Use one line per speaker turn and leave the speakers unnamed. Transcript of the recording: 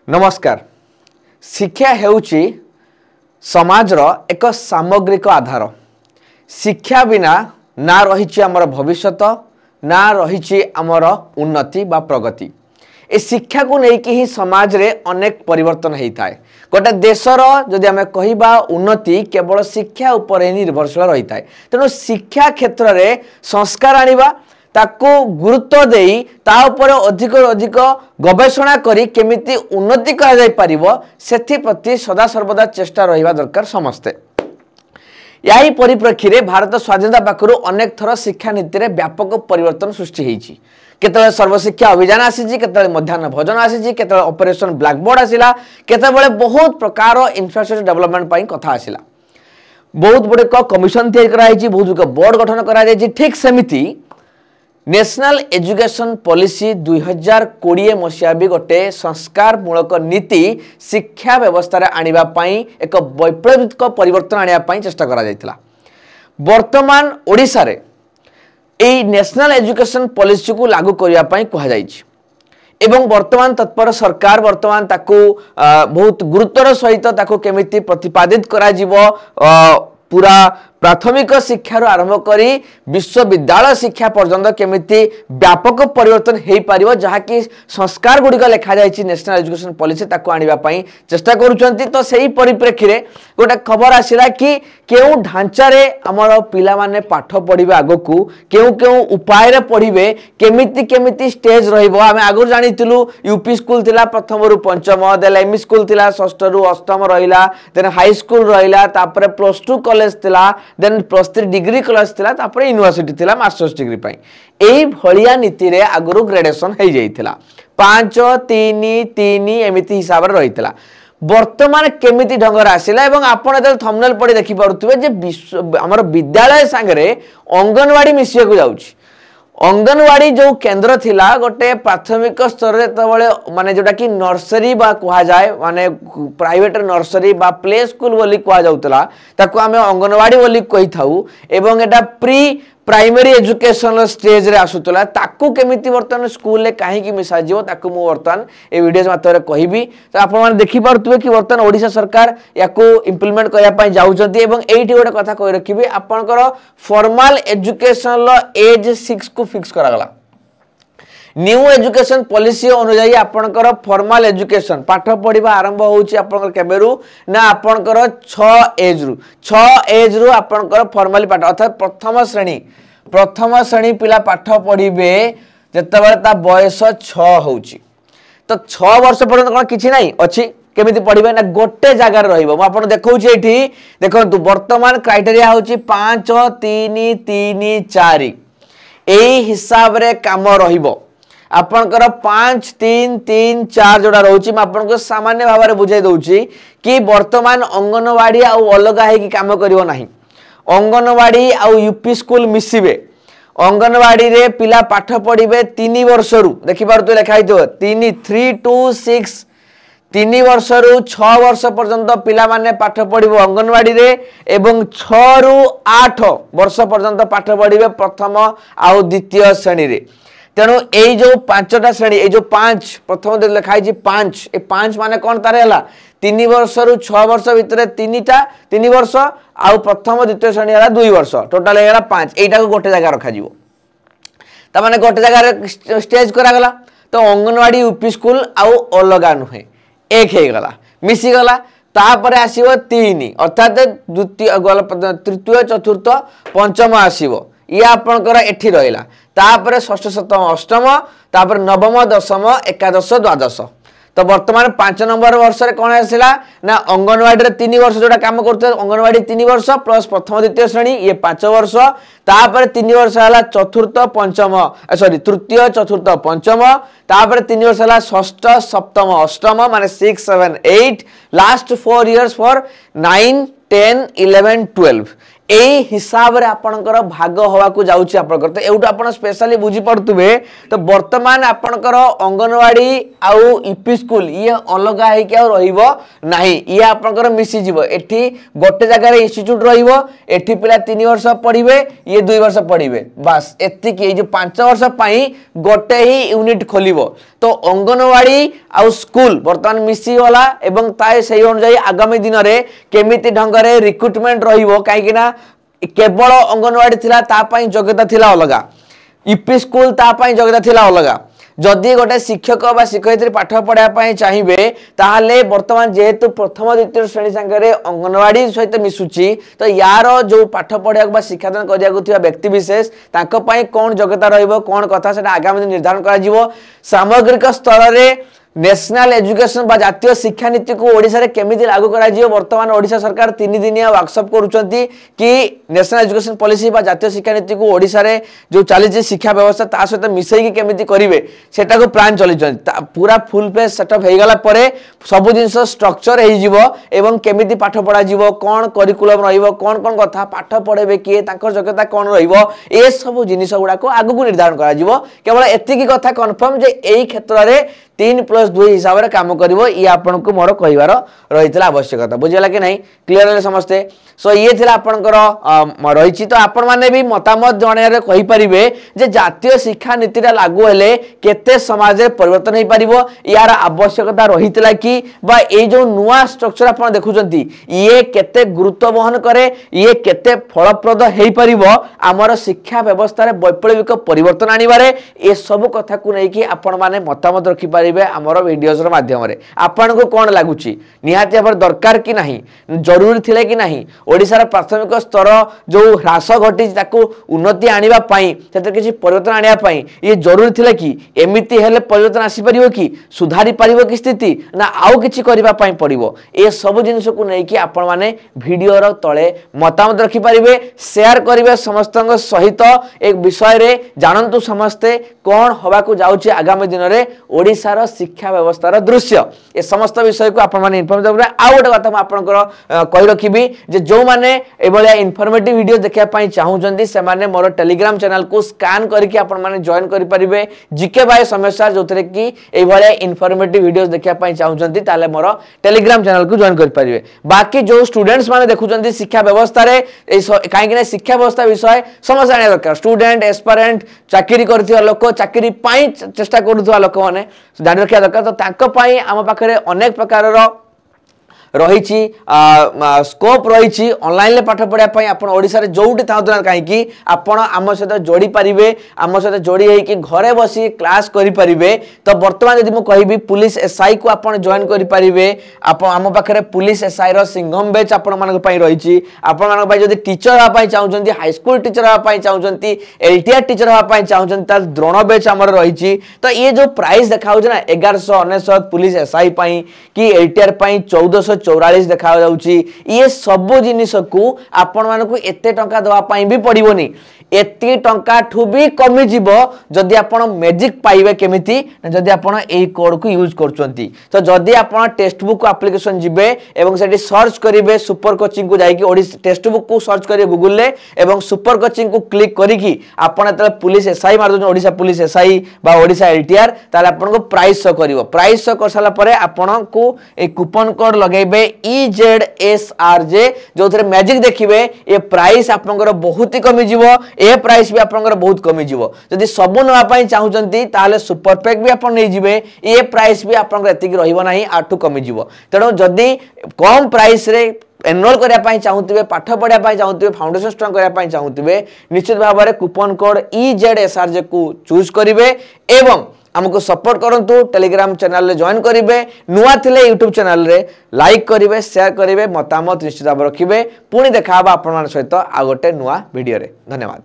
नमस्कार। शिक्षा हेउची समाजर एक सामग्रिक आधार। शिक्षा बिना ना रही आमर भविष्यत ना रही आमर उन्नति बा प्रगति। ए शिक्षा को लेकिन ही समाज रे अनेक परिवर्तन होता है। गोटे देशर जदि आम कहवा उन्नति केवल शिक्षा उपर ही निर्भरशील रही है। तेणु शिक्षा क्षेत्र में संस्कार आनिबा ताको गुरुत्व देई ता ऊपर अधिक अधिक गवेषणा करी केमिति उन्नति करा जाय परिबो सेथि प्रति सदा सर्वदा चेष्टा रहिबा दरकार समस्ते। यही परिप्रेक्षी रे भारत स्वाधीनता पाखरु अनेक थर शिक्षा नीति रे व्यापक परिवर्तन सृष्टि होईछि। केतबेले सर्वशिक्षा अभियान आसीछि, केतबेले मध्याह्न भोजन आसीछि, केतबेले ऑपरेशन ब्लैक बोर्ड आसिला, केतबेले बहुत प्रकार इंफ्रास्ट्रक्चर डेवलपमेंट पई कथा आसिला। बहुत बड़े कमिशन तैयार करा होईछि, बहुत बोर्ड गठन करा जायछि। ठीक सेमिति नेशनल एजुकेशन पॉलिसी 2020 मसीहा भी गोटे संस्कार मूलक नीति शिक्षा व्यवस्था आनिबा पई एक वैप्लविक परिवर्तन आनिबा पई चेष्टा करा जायतिला। वर्तमान ओडिसा रे एई नेशनल एजुकेशन पॉलिसी को लागू करिया पई कहा जायछि एवं वर्तमान तत्पर सरकार वर्तमान ताकू बहुत गुरुत्वर सहित ताकू केमिति प्रतिपादित करा जीवो पूरा प्राथमिक शिक्षा आरंभ करी विश्वविद्यालय शिक्षा पर्यंत केमिति व्यापक परिवर्तन हो पारिबो जहाँकि संस्कार गुड़िक लिखा जायछि नेशनल एजुकेशन पॉलिसी ताको आनिबा पई चेष्टा करूछंती। तो सही परिप्रेक्षी रे गोटे खबर आसिला कि केउ ढांचा रे हमर पिला माने पाठ पढिबे आगकू केउ केउ उपाय रे पढिबे केमिति केमिति स्टेज रहिबो। आमे आगुर जानितिलु यूपी स्कूल थिला प्रथम रु पंचम, देन एमई स्कूल थिला षष्ठ रु अष्टम रहिला, देन हाई स्कूल रहिला, तापरे प्लस 2 कॉलेज थिला, देन प्लस 3 डिग्री कॉलेज थिला, तापरे यूनिवर्सिटी थिला मास्टर्स डिग्री पई। एई भलिया नीति रे आगुरु ग्रेडेशन हे जाइथिला 5 3 3 एमिति हिसाब रे रहितला। वर्तमान केमिति ढंगर आसिला एवं आपण एतल थंबनेल पढी देखि पारुथुबे जे हमर विद्यालय संगे अंगनवाड़ी मिसिया को जाउछि। अंगनवाड़ी जो केंद्र थिला गोटे प्राथमिक स्तर रे तबले माने जोटा कि नर्सरी बा कहा जाए माने प्राइवेट नर्सरी बा प्ले स्कूल बोली कहा जाउतला ताको आमे अंगनवाड़ी बोली कहि थाउ एवं एटा प्री प्राइमरी एजुकेशन स्टेज रे आसुतला ताकू केमिति वर्तमान स्कूल ले काहे की मिसा जीवो ताकू मु वर्तमान ए वीडियोस माध्यम कहबी। तो आपण माने देखि पारुतबे कि वर्तमान ओडिशा सरकार याकू इंप्लीमेंट करिया पई जाउचंती एवं एठी गोटे कथा कहि रखिबे आपनकर फॉर्मल एजुकेशन लो एज 6 को फिक्स करा गला। न्यू एजुकेशन पॉलिसी अनुसार आपनकर फॉर्मल एजुकेशन पाठ पढ़िबा आरंभ होउची आपनकर केबेरु ना आपनकर 6 एज रु आपनकर फॉर्मली पाठ अर्थात प्रथम श्रेणी पिला पाठ पढ़िबे जेतबेले ता बयस 6 होउची। तो 6 वर्ष पर्यंत कोन किछि नाही अछि केमिति पढ़िबे ना गोटे जगह रहिबो। म आपन देखौची एठी देखंतु वर्तमान क्राइटेरिया होउची 5 3 3 4 एई हिसाब रे काम रहिबो। आपनकर 5 3 3 4 जोड़ा रहउची म आपनको सामान्य भाव में बुझाई दउची कि वर्तमान अंगनवाड़ी आ अलग है कि काम करिवो नाही। अंगनवाड़ी आ यूपी स्कूल मिसिबे। अंगनवाड़ी रे पिला पाठ पढ़िबे 3 वर्ष रु देखि पार तो लिखाई दो 3 to 6 3 वर्ष रु 6 वर्ष पर्यंत पिला माने पाठ पढ़िबो अंगनवाड़ी रे एवं 6 रु 8 वर्ष पर्यंत पाठ पढ़िबे प्रथम आ द्वितीय श्रेणी रे। तेणु यही जो 5टा श्रेणी ये जो 5 प्रथम लिखाई 5 ए 5 माने कौन तारे हला 3 वर्ष रु 6 वर्ष भितर 3 वर्ष आ प्रथम द्वितीय श्रेणी हला 2 वर्ष टोटल हेला 5 एटा को गोटे जगह रखा जीवो ता माने गोटे जगह स्टेज करा गला। तो अंगनवाड़ी यूपी स्कूल आउ अलगा नुहे एक हे गला मिसी गला तापर आसीबो 3 अर्थात द्वितीय तृतीय चतुर्थ पंचम आसीबो ये आपनकर एठी रहिला तापर षष्ठ सप्तम अष्टम तापर नवम दशम एकादश द्वादश। तो वर्तमान 5 नंबर वर्ष रे कोन आसिला ना अंगनवाड़ी रे 3 वर्ष जोटा काम करते अंगनवाड़ी 3 वर्ष प्लस प्रथम द्वितीय श्रेणी ये 5 वर्ष तापर 3 वर्ष हला चतुर्थ पंचम सॉरी तृतीय चतुर्थ पंचम तापर 3 वर्ष हला षष्ठ सप्तम अष्टम माने 6 7 8 लास्ट 4 इयर्स फॉर 9 10 11 12 एई हिसाब रे आपनकर भाग होवा को जाउची आपनकर। तो एउटा आपन स्पेशली बुझी पड़तुबे। तो वर्तमान आपनकर अंगनवाड़ी आउ यूपी स्कूल ये अलग है कि रहिबो नाही ये आपनकर मिसी जीवो एठी गोटे जगह रे इंस्टीट्यूट रहिबो एठी पिला 3 वर्ष पढ़िबे ये 2 वर्ष पढ़िबे बस एति कि जो 5 वर्ष पई गोटे ही यूनिट खोलिबो। तो अंगनवाड़ी आउ स्कूल बर्तमान मिसी गला एवं ताए सही अनुसार आगामी दिन में केमिति ढंग से रिक्रुटमेंट रहिबो कहीं ना केवल अंगनवाड़ी थिला ता पई योग्यता थिला अलगा यूपी स्कूल ता पई योग्यता थिला अलगा जदि गोटे शिक्षक बा शिक्षयित्री पाठ पढ़ाई चाहिए ताहले वर्तमान जेहेतु प्रथम द्वितीय श्रेणी संगे अंगनवाड़ी सहित मिसुची तो यार जो पाठ पढ़ा शिक्षादान करने व्यक्ति विशेष कौन योग्यता रहिबो कौन कथा से आगामी दिन निर्धारण करा सामग्रिक स्तर में नेशनल एजुकेशन बा जातीय शिक्षा नीति को ओडिशा रे केमिति लागू करा जियो वर्तमान ओडिशा सरकार 3 दिनिया वर्कशॉप करूचंती कि नेशनल एजुकेशन पॉलिसी बा जातीय शिक्षा नीति को ओडिशा रे जो चली शिक्षा व्यवस्था ता सहित मिसई कि केमिति करिवे सेटा को प्लान चली पूरा फुल पेज सेटअप हे गला परे सब जिंस स्ट्रक्चर हे जिवो एवं केमिति पाठ पढ़ा जिवो कोन करिकुलम रहिबो कोन कोन कथा पाठ पढ़ेबे कि तांकर योग्यता कोन रहिबो ए सब जिनिस गुडा को आगु को निर्धारण करा जिवो केवल एतिकी कथा कंफर्म जे एई क्षेत्र रे 3+2 हिसाब से काम करिवो ये आपन को मोर कहिवार रहितला आवश्यकता बुझिला कि नहीं क्लियर है समस्ते सो ये थिला आपनकर रहिछि तो आपन माने भी मतामत जणे रे कहि परिबे जे जातीय शिक्षा नीतिटा लागू हेले केते समाज रे परिवर्तन हे परिबो यार आवश्यकता रहितला कि बा ए जो नुवा स्ट्रक्चर आपन देखुचंती ये केते गुरुत्व वहन करे ये केते फलप्रद हे परिबो हमर शिक्षा व्यवस्था रे वैप्लविक परिवर्तन आनिबारे ए सब कथा को नै कि आपन माने मतामत रखि आमर वीडियोस माध्यम आपण को कौन लगुच निहाती भाव दरकार कि नहीं जरूरी थिले कि नहीं ओडिशार प्राथमिक स्तर जो ह्रास घटी उन्नति आने किसी परिवर्तन आने ये जरूरी थिले कि एमती हेले परिवर्तन आसीपर कि सुधारी पार कि स्थिति ना आउ कि करने पड़ो ये सब जिनस को लेकिन आपण मैंने भिडर तले मतामत रखिपारे शेयर करेंगे समस्त सहित एक विषय जानतु समस्ते कौन हवा को जाऊँगी आगामी दिन में ओडिशार शिक्षा व्यवस्थार दृश्य ए समस्त विषय को आपण माने इन्फॉर्म देबे आ गोटे कथा म आपनकर कहि रखिबी जे जो माने एबलिया इन्फॉर्मेटिव वीडियो देखिया पई चाहउचंदी से माने मोर टेलीग्राम चैनल को स्कैन करके आपण माने जॉइन करि परिबे जीके बाय समस्या जोथरे कि एबलिया इन्फॉर्मेटिव वीडियोस देखिया पई चाहउचंदी ताले मोर टेलीग्राम चैनल को जॉइन करि परिबे बाकी जो स्टूडेंट्स माने देखुचंदी शिक्षा व्यवस्था रे काहे कि शिक्षा व्यवस्था विषय समझ आने दरकार स्टूडेंट एस्पिरेंट चाकरी करथिया लोक चाकरी पई चेष्टा करूथवा लोक माने जान रखा दरकार तो तांको पाई आम पाखरे अनेक प्रकार रही स्कोप रही ऑनलाइन पाठ पढ़ाई आपड़ ओडिशा रे जोटी था कहीं आपड़ आम सहित जोड़ी पारे आम सहित जोड़ी होगी घरे बसी क्लास करें तो बर्तमान जब मुझे पुलिस एसआई को आप जॉइन करेंगे आम पाखे पुलिस एसआई रिंघम बैच आपण रही आपण जब टीचर हाँपाई चाहते हाईस्कल टीचर हाँपाई चाहते एलटीआर टीचर हाँपाई चाहते द्रोण बैच आम रही तो ये जो प्राइस देखा ना 1199 पुलिस एसआई कि एलटीआर 1444 देखा ये सब जिनिस को आपण मानक एते टंका दवाई भी पड़ोनी एति टंका ठू भी कमी जीव जदि आपण मैजिक पाइबे केमिति जदि आपण एई कोड को यूज करचंती तो जदि आपण टेक्स्ट बुक एप्लिकेशन जिबे एवं सेठी सर्च करिवे सुपर कोचिंग को जाईकी ओडिसा टेक्स्ट बुक को सर्च करिवे गूगल ले एवं सुपर कोचिंग को क्लिक करिकी आपण त पुलिस एसआई मार दो ओडिसा पुलिस एसआई बा ओडिसा एलटीआर ताले आपण को प्राइस शो करिवो प्राइस शो कर साला परे आपण को ए कूपन कोड लगेबे EZSRJ जो थरे मैजिक देखिबे ए प्राइस आपनकर बहुत ही कमी जीवो ए प्राइस भी आपनकर बहुत कमी जीवो जदि सब नवा पई चाहुचंती ताले सुपर पैक भी आपन नै जिवे ए प्राइस भी आपनकर एतिक रहिबो नाही आठू कमी जीवो तेणु जदि कम प्राइस रे एनरोल करने पाई चाहूथिबे पाठ पढ़ा पाई चाहूथिबे फाउंडेशन स्ट्रांग करने पाई चाहूथिबे निश्चित भाव में कूपन कोड EZSRJ को चूज करिवे एवं हमको सपोर्ट करंतु टेलीग्राम चैनल रे जॉइन करिवे नुआ थिले यूट्यूब चैनल रे लाइक करिवे शेयर करिवे मतामत निश्चित भाव रखिवे पुणी देखा आपण मान सहित आ गोटे नुआ वीडियो रे धन्यवाद।